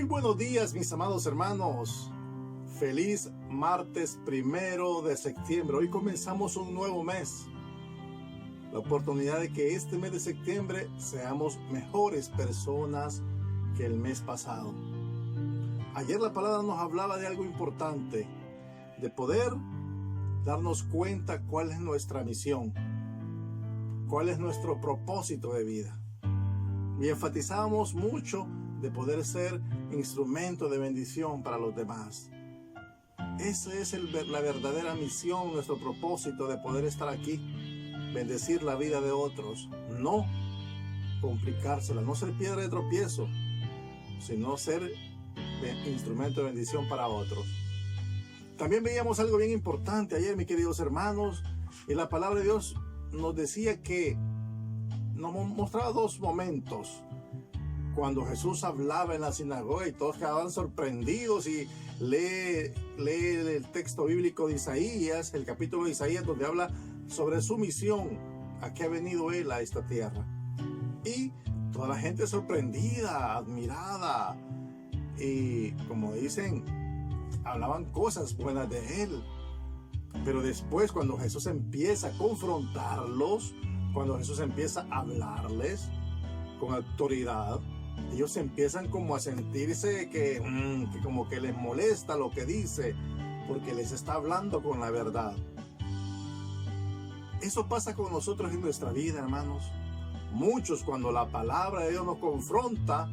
buenos días, mis amados hermanos. Feliz martes 1 de septiembre. Hoy comenzamos un nuevo mes. La oportunidad de que este mes de septiembre seamos mejores personas que el mes pasado. Ayer la palabra nos hablaba de algo importante, de poder darnos cuenta cuál es nuestra misión, cuál es nuestro propósito de vida. Y enfatizábamos mucho de poder ser instrumento de bendición para los demás. Esa es la verdadera misión, nuestro propósito de poder estar aquí, bendecir la vida de otros, no complicársela, no ser piedra de tropiezo, sino ser instrumento de bendición para otros. También veíamos algo bien importante ayer, mis queridos hermanos, y la palabra de Dios nos decía que nos mostraba dos momentos. Cuando Jesús hablaba en la sinagoga y todos quedaban sorprendidos, y lee el texto bíblico de Isaías, el capítulo de Isaías, donde habla sobre su misión, a qué ha venido él a esta tierra. Y toda la gente sorprendida, admirada, y como dicen, hablaban cosas buenas de él. Pero después, cuando Jesús empieza a confrontarlos, cuando Jesús empieza a hablarles con autoridad, ellos empiezan como a sentirse que como que les molesta lo que dice, porque les está hablando con la verdad. Eso pasa con nosotros en nuestra vida, hermanos. Muchos, cuando la palabra de Dios nos confronta,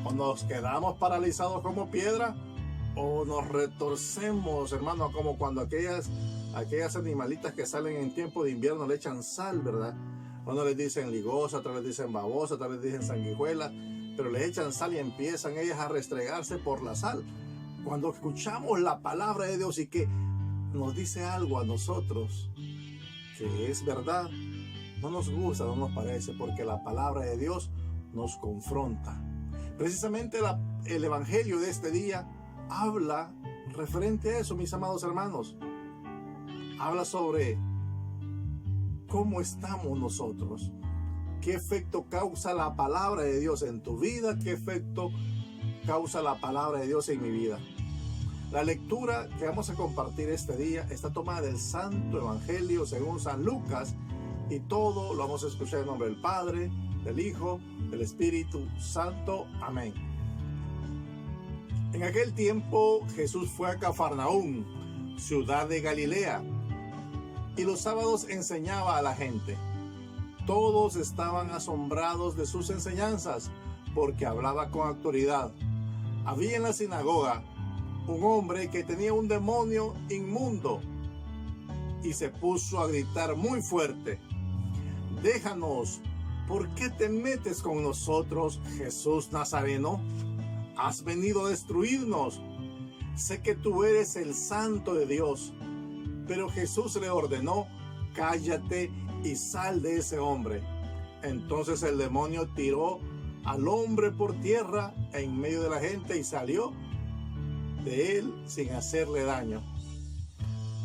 o nos quedamos paralizados como piedra, o nos retorcemos, hermano, como cuando aquellas animalitas que salen en tiempo de invierno le echan sal, ¿verdad? Uno les dicen ligosa, otros les dicen babosa, otros les dicen sanguijuela, pero le echan sal y empiezan ellas a restregarse por la sal. Cuando escuchamos la palabra de Dios y que nos dice algo a nosotros que es verdad, no nos gusta, no nos parece, porque la palabra de Dios nos confronta. Precisamente el evangelio de este día habla referente a eso, mis amados hermanos. Habla sobre cómo estamos nosotros, qué efecto causa la palabra de Dios en tu vida, qué efecto causa la palabra de Dios en mi vida. La lectura que vamos a compartir este día está tomada del Santo Evangelio según San Lucas, y todo lo vamos a escuchar en nombre del Padre, del Hijo, del Espíritu Santo. Amén. En aquel tiempo Jesús fue a Cafarnaúm, ciudad de Galilea, y los sábados enseñaba a la gente. Todos estaban asombrados de sus enseñanzas, porque hablaba con autoridad. Había en la sinagoga un hombre que tenía un demonio inmundo, y se puso a gritar muy fuerte: «Déjanos, ¿por qué te metes con nosotros, Jesús Nazareno? ¿Has venido a destruirnos? Sé que tú eres el Santo de Dios». Pero Jesús le ordenó: «Cállate y sal de ese hombre». Entonces el demonio tiró al hombre por tierra en medio de la gente y salió de él sin hacerle daño.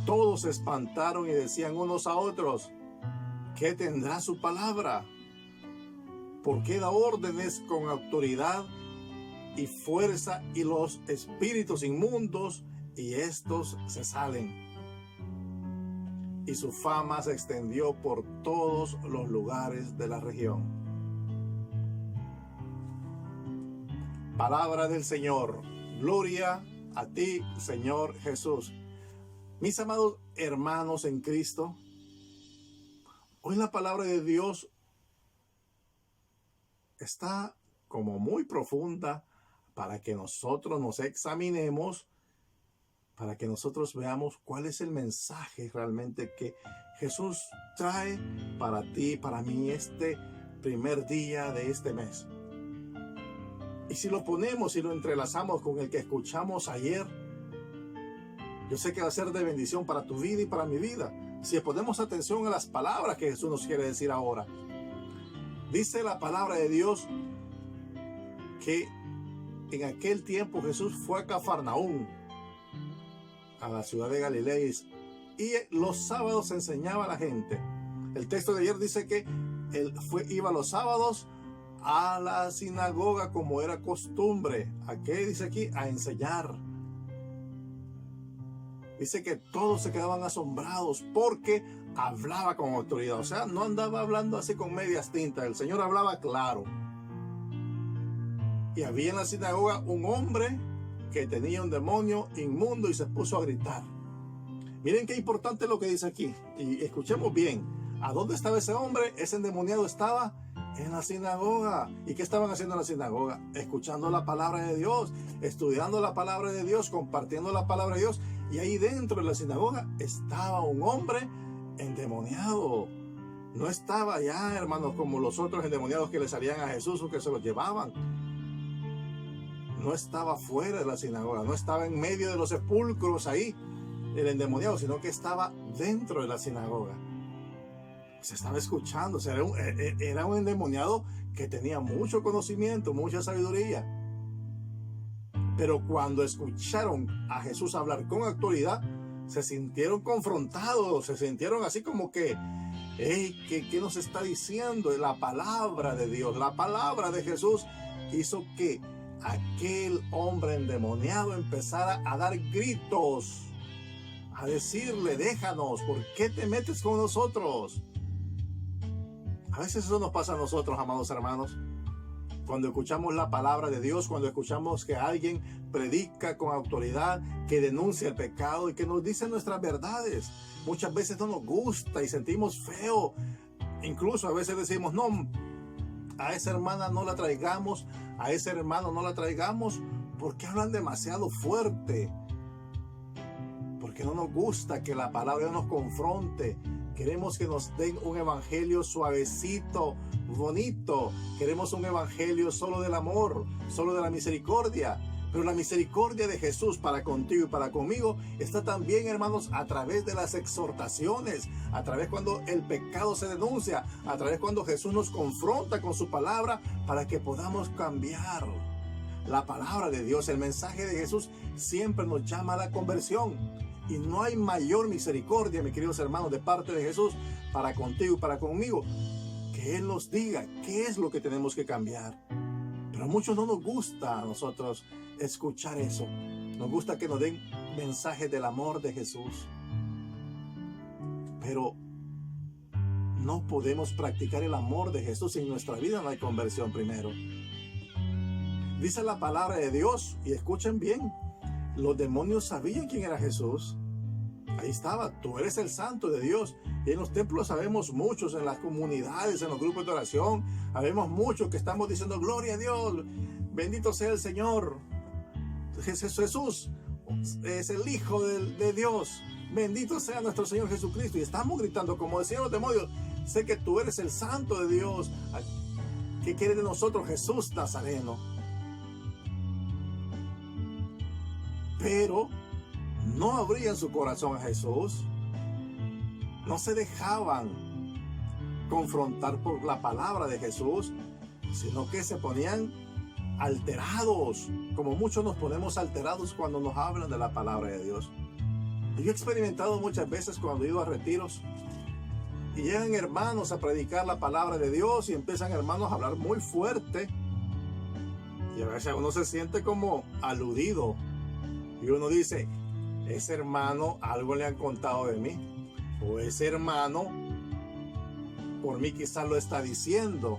Todos se espantaron y decían unos a otros: ¿qué tendrá su palabra? Porque da órdenes con autoridad y fuerza, y los espíritus inmundos, y estos se salen. Y su fama se extendió por todos los lugares de la región. Palabra del Señor. Gloria a ti, Señor Jesús. Mis amados hermanos en Cristo, hoy la palabra de Dios está como muy profunda para que nosotros nos examinemos, para que nosotros veamos cuál es el mensaje realmente que Jesús trae para ti, para mí, este primer día de este mes. Y si lo ponemos y lo entrelazamos con el que escuchamos ayer, yo sé que va a ser de bendición para tu vida y para mi vida, si ponemos atención a las palabras que Jesús nos quiere decir ahora. Dice la palabra de Dios que en aquel tiempo Jesús fue a Cafarnaúm, a la ciudad de Galilea, y los sábados enseñaba a la gente. El texto de ayer dice que él iba los sábados a la sinagoga como era costumbre. ¿A qué dice aquí? A enseñar. Dice que todos se quedaban asombrados porque hablaba con autoridad. O sea, no andaba hablando así con medias tintas. El Señor hablaba claro. Y había en la sinagoga un hombre que tenía un demonio inmundo y se puso a gritar. Miren qué importante lo que dice aquí. Y escuchemos bien. ¿A dónde estaba ese hombre? Ese endemoniado estaba en la sinagoga. ¿Y qué estaban haciendo en la sinagoga? Escuchando la palabra de Dios, estudiando la palabra de Dios, compartiendo la palabra de Dios. Y ahí dentro de la sinagoga estaba un hombre endemoniado. No estaba ya, hermanos, como los otros endemoniados que le salían a Jesús o que se los llevaban. No estaba fuera de la sinagoga, no estaba en medio de los sepulcros ahí, el endemoniado, sino que estaba dentro de la sinagoga. Se estaba escuchando, o sea, era un endemoniado que tenía mucho conocimiento, mucha sabiduría. Pero cuando escucharon a Jesús hablar con autoridad, se sintieron confrontados, se sintieron así como que, hey, ¿qué nos está diciendo? La palabra de Dios, la palabra de Jesús hizo que aquel hombre endemoniado empezara a dar gritos, a decirle, déjanos, ¿por qué te metes con nosotros? A veces eso nos pasa a nosotros, amados hermanos. Cuando escuchamos la palabra de Dios, cuando escuchamos que alguien predica con autoridad, que denuncia el pecado y que nos dice nuestras verdades, muchas veces no nos gusta y sentimos feo. Incluso a veces decimos, no, a esa hermana no la traigamos, a ese hermano no la traigamos, porque hablan demasiado fuerte. Porque no nos gusta que la palabra nos confronte. Queremos que nos den un evangelio suavecito, bonito. Queremos un evangelio solo del amor, solo de la misericordia. Pero la misericordia de Jesús para contigo y para conmigo está también, hermanos, a través de las exhortaciones, a través cuando el pecado se denuncia, a través cuando Jesús nos confronta con su palabra para que podamos cambiar. La palabra de Dios, el mensaje de Jesús siempre nos llama a la conversión. Y no hay mayor misericordia, mis queridos hermanos, de parte de Jesús para contigo y para conmigo, que Él nos diga qué es lo que tenemos que cambiar. Pero a muchos no nos gusta a nosotros escuchar eso. Nos gusta que nos den mensajes del amor de Jesús. Pero no podemos practicar el amor de Jesús si en nuestra vida no hay conversión primero. Dice la palabra de Dios, y escuchen bien, los demonios sabían quién era Jesús. Ahí estaba, tú eres el santo de Dios. Y en los templos sabemos muchos, en las comunidades, en los grupos de oración, sabemos muchos que estamos diciendo, gloria a Dios, bendito sea el Señor. Jesús es el Hijo de Dios, bendito sea nuestro Señor Jesucristo. Y estamos gritando, como decían los demonios, sé que tú eres el santo de Dios. ¿Qué quiere de nosotros Jesús Nazareno? Pero no abrían su corazón a Jesús, no se dejaban confrontar por la palabra de Jesús, sino que se ponían alterados, como muchos nos ponemos alterados cuando nos hablan de la palabra de Dios. Y yo he experimentado muchas veces cuando he ido a retiros y llegan hermanos a predicar la palabra de Dios y empiezan hermanos a hablar muy fuerte, y a veces uno se siente como aludido. Y uno dice, ese hermano algo le han contado de mí. O ese hermano por mí quizás lo está diciendo.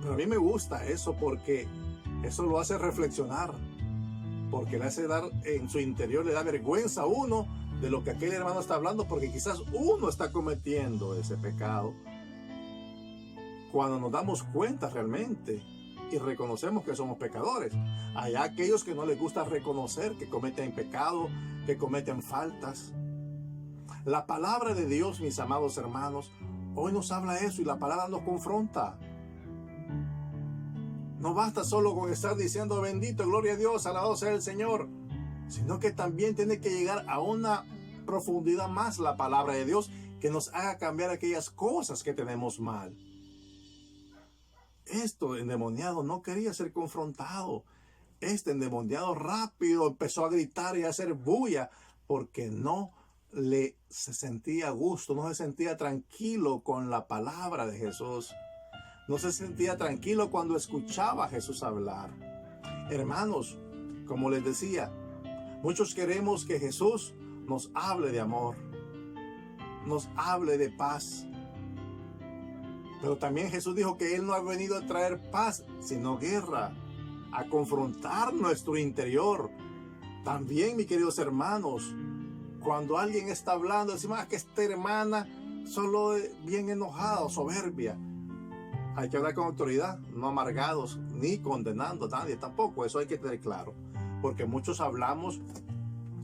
Pero a mí me gusta eso porque eso lo hace reflexionar. Porque le hace dar, en su interior le da vergüenza a uno de lo que aquel hermano está hablando, porque quizás uno está cometiendo ese pecado. Cuando nos damos cuenta realmente y reconocemos que somos pecadores. Hay aquellos que no les gusta reconocer que cometen pecado, que cometen faltas. La palabra de Dios, mis amados hermanos, hoy nos habla eso y la palabra nos confronta. No basta solo con estar diciendo bendito, gloria a Dios, alabado sea el Señor, sino que también tiene que llegar a una profundidad más la palabra de Dios que nos haga cambiar aquellas cosas que tenemos mal. Este endemoniado no quería ser confrontado. Este endemoniado rápido empezó a gritar y a hacer bulla porque no se sentía a gusto, no se sentía tranquilo con la palabra de Jesús. no se sentía tranquilo cuando escuchaba a Jesús hablar. Hermanos, como les decía, muchos queremos que Jesús nos hable de amor, nos hable de paz. Pero también Jesús dijo que Él no ha venido a traer paz, sino guerra, a confrontar nuestro interior. También, mis queridos hermanos, cuando alguien está hablando, decimos que esta hermana solo es bien enojada o soberbia. Hay que hablar con autoridad, no amargados, ni condenando a nadie tampoco. Eso hay que tener claro. Porque muchos hablamos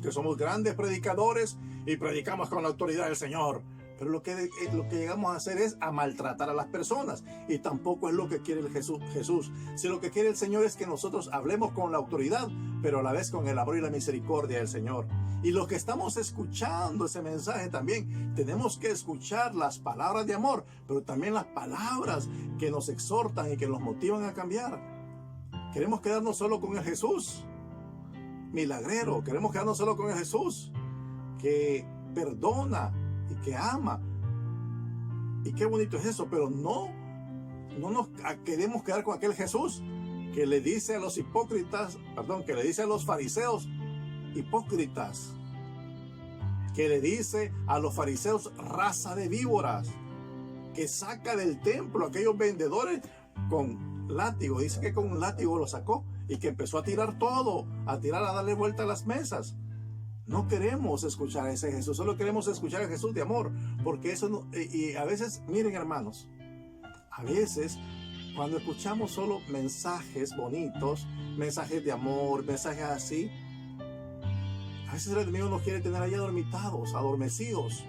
que somos grandes predicadores y predicamos con la autoridad del Señor. Pero lo que llegamos a hacer es a maltratar a las personas. Y tampoco es lo que quiere Jesús. Si lo que quiere el Señor es que nosotros hablemos con la autoridad, pero a la vez con el amor y la misericordia del Señor. Y los que estamos escuchando ese mensaje también, tenemos que escuchar las palabras de amor, pero también las palabras que nos exhortan y que nos motivan a cambiar. Queremos quedarnos solo con el Jesús milagrero. Queremos quedarnos solo con el Jesús que perdona y que ama. Y qué bonito es eso, pero no nos queremos quedar con aquel Jesús que le dice a los hipócritas, que le dice a los fariseos hipócritas, que le dice a los fariseos raza de víboras, que saca del templo a aquellos vendedores con látigo. Dice que con un látigo lo sacó y que empezó a tirar todo, a darle vuelta a las mesas. No queremos escuchar a ese Jesús, solo queremos escuchar a Jesús de amor, porque eso no, y a veces, miren hermanos, a veces cuando escuchamos solo mensajes bonitos, mensajes de amor, mensajes así, a veces el enemigo nos quiere tener ahí adormitados, adormecidos,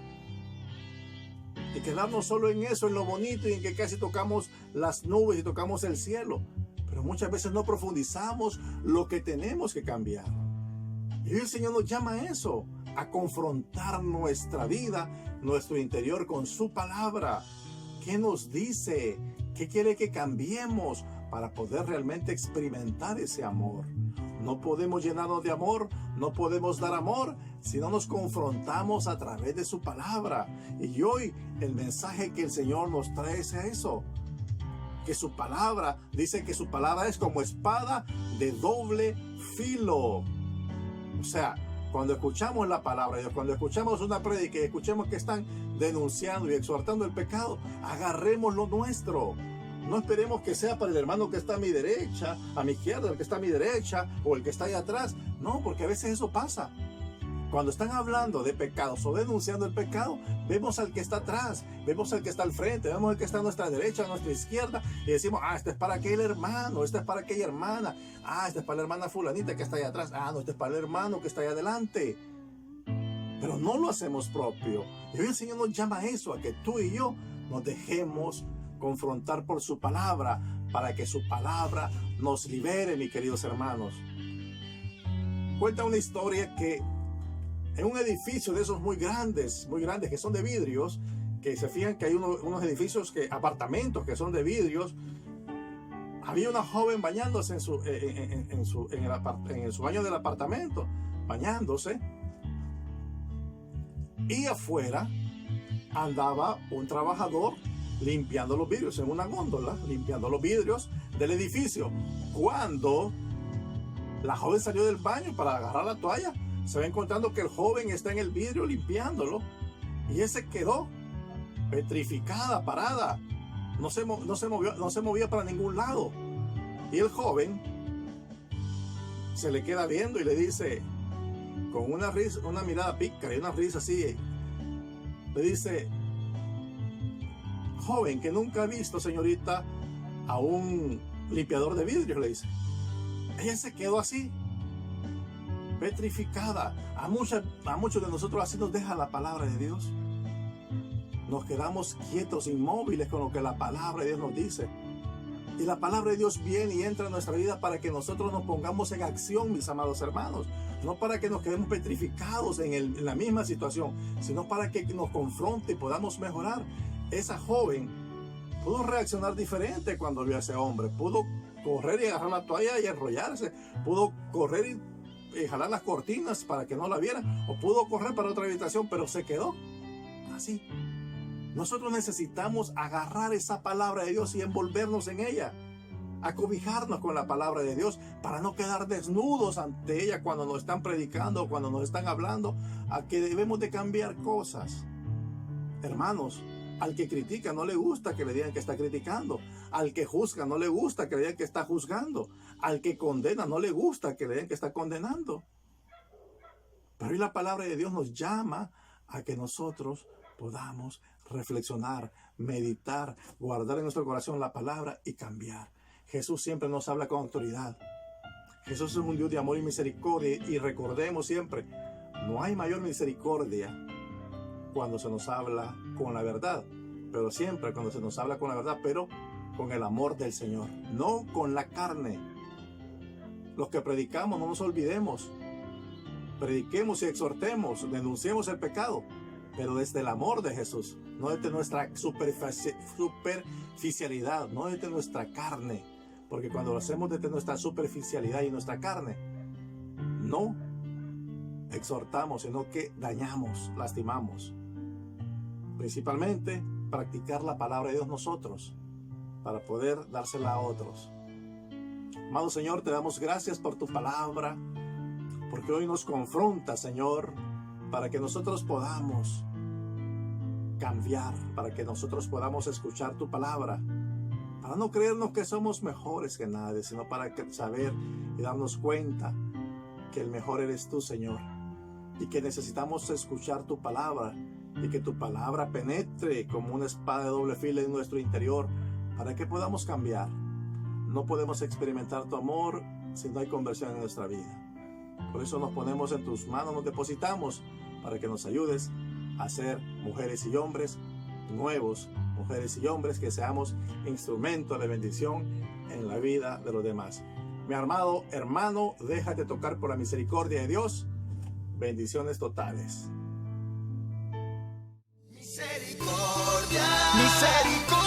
y quedarnos solo en eso, en lo bonito, y en que casi tocamos las nubes y tocamos el cielo, pero muchas veces no profundizamos lo que tenemos que cambiar. Y hoy el Señor nos llama a eso, a confrontar nuestra vida, nuestro interior con su palabra. ¿Qué nos dice? ¿Qué quiere que cambiemos para poder realmente experimentar ese amor? No podemos llenarnos de amor, no podemos dar amor si no nos confrontamos a través de su palabra. Y hoy el mensaje que el Señor nos trae es eso. Que su palabra, dice que su palabra es como espada de doble filo. O sea, cuando escuchamos la palabra de Dios, cuando escuchamos una prédica y escuchemos que están denunciando y exhortando el pecado, agarremos lo nuestro. No esperemos que sea para el hermano que está a mi derecha, a mi izquierda, el que está a mi derecha o el que está ahí atrás. No, porque a veces eso pasa. Cuando están hablando de pecados o denunciando el pecado, vemos al que está atrás, vemos al que está al frente, vemos al que está a nuestra derecha, a nuestra izquierda, y decimos, este es para aquel hermano, este es para aquella hermana, este es para la hermana fulanita que está ahí atrás, no, este es para el hermano que está ahí adelante. Pero no lo hacemos propio. Y hoy el Señor nos llama a eso, a que tú y yo nos dejemos confrontar por su palabra, para que su palabra nos libere, mis queridos hermanos. Cuenta una historia que en un edificio de esos muy grandes, que son de vidrios, que se fijan que hay unos edificios, apartamentos que son de vidrios, había una joven bañándose en su baño del apartamento, bañándose, y afuera andaba un trabajador limpiando los vidrios, en una góndola, limpiando los vidrios del edificio. Cuando la joven salió del baño para agarrar la toalla, se va encontrando que el joven está en el vidrio limpiándolo, y ella se quedó petrificada, parada, no se movía para ningún lado. Y el joven se le queda viendo y le dice, con una risa, una mirada pícara y una risa así, le dice, joven, que nunca ha visto, señorita, a un limpiador de vidrio, le dice. Ella se quedó así, petrificada. A muchos de nosotros así nos deja la palabra de Dios. Nos quedamos quietos, inmóviles con lo que la palabra de Dios nos dice. Y la palabra de Dios viene y entra en nuestra vida para que nosotros nos pongamos en acción, mis amados hermanos. No para que nos quedemos petrificados en la misma situación, sino para que nos confronte y podamos mejorar. Esa joven pudo reaccionar diferente cuando vio a ese hombre. Pudo correr y agarrar la toalla y enrollarse. Pudo correr y jalar las cortinas para que no la vieran. O pudo correr para otra habitación, pero se quedó así. Nosotros necesitamos agarrar esa palabra de Dios y envolvernos en ella, acobijarnos con la palabra de Dios para no quedar desnudos ante ella cuando nos están predicando, cuando nos están hablando, a que debemos de cambiar cosas. Hermanos, al que critica no le gusta que le digan que está criticando. Al que juzga no le gusta que le digan que está juzgando. Al que condena no le gusta que le digan que está condenando. Pero hoy la palabra de Dios nos llama a que nosotros podamos reflexionar, meditar, guardar en nuestro corazón la palabra y cambiar. Jesús siempre nos habla con autoridad. Jesús es un Dios de amor y misericordia, y recordemos siempre, no hay mayor misericordia cuando se nos habla con la verdad, pero siempre cuando se nos habla con la verdad, pero con el amor del Señor, no con la carne. Los que predicamos, no nos olvidemos, prediquemos y exhortemos, denunciemos el pecado, pero desde el amor de Jesús, no desde nuestra superficialidad, no desde nuestra carne, porque cuando lo hacemos desde nuestra superficialidad y nuestra carne, no exhortamos, sino que dañamos, lastimamos. Principalmente, practicar la palabra de Dios nosotros, para poder dársela a otros. Amado Señor, te damos gracias por tu palabra, porque hoy nos confronta, Señor, para que nosotros podamos cambiar, para que nosotros podamos escuchar tu palabra, para no creernos que somos mejores que nadie, sino para saber y darnos cuenta que el mejor eres tú, Señor, y que necesitamos escuchar tu palabra, y que tu palabra penetre como una espada de doble filo en nuestro interior, para que podamos cambiar. No podemos experimentar tu amor si no hay conversión en nuestra vida. Por eso nos ponemos en tus manos, nos depositamos, para que nos ayudes a ser mujeres y hombres nuevos, mujeres y hombres que seamos instrumentos de bendición en la vida de los demás. Mi amado hermano, déjate tocar por la misericordia de Dios. Bendiciones totales. Misericordia, misericordia.